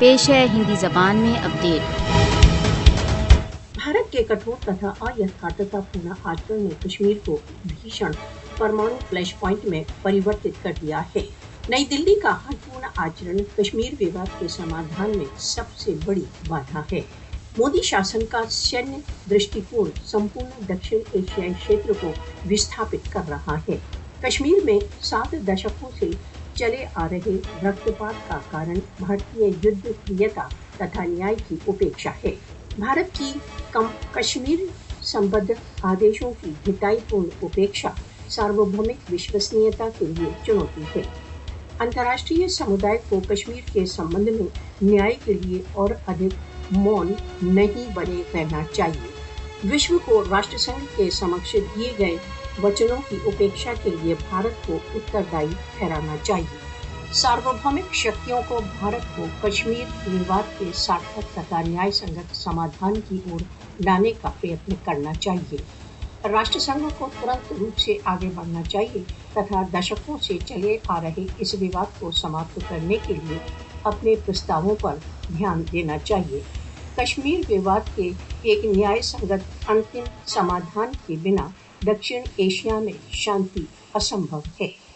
पेश है हिंदी जबान में अपडेट। भारत के कठोर तथा अयथार्थतापूर्ण आचरण ने कश्मीर को भीषण परमाणु फ्लैश पॉइंट में परिवर्तित कर दिया है। नई दिल्ली का हर पूर्ण आचरण कश्मीर विवाद के समाधान में सबसे बड़ी बाधा है। मोदी शासन का सैन्य दृष्टिकोण संपूर्ण दक्षिण एशियाई क्षेत्र को विस्थापित कर रहा है। कश्मीर में 7 दशकों से चले आ रहे रक्तपात का कारण भारतीय युद्ध प्रियता तथा न्याय की उपेक्षा है। भारत की कश्मीर संबद्ध आदेशों की ढिठाईपूर्ण उपेक्षा सार्वभौमिक विश्वसनीयता के लिए चुनौती है। अंतर्राष्ट्रीय समुदाय को कश्मीर के संबंध में न्याय के लिए और अधिक मौन नहीं बने रहना चाहिए। विश्व को राष्ट्रसंघ के समक्ष दिए गए वचनों की उपेक्षा के लिए भारत को उत्तरदायी ठहराना चाहिए। सार्वभौमिक शक्तियों को भारत को कश्मीर विवाद के सार्थक तथा न्याय संगत समाधान की ओर लाने का प्रयत्न करना चाहिए। राष्ट्रसंघ को तुरंत रूप से आगे बढ़ना चाहिए तथा दशकों से चले आ रहे इस विवाद को समाप्त करने के लिए अपने प्रस्तावों पर ध्यान देना चाहिए। कश्मीर विवाद के एक न्याय संगत अंतिम समाधान के बिना दक्षिण एशिया में शांति असंभव है।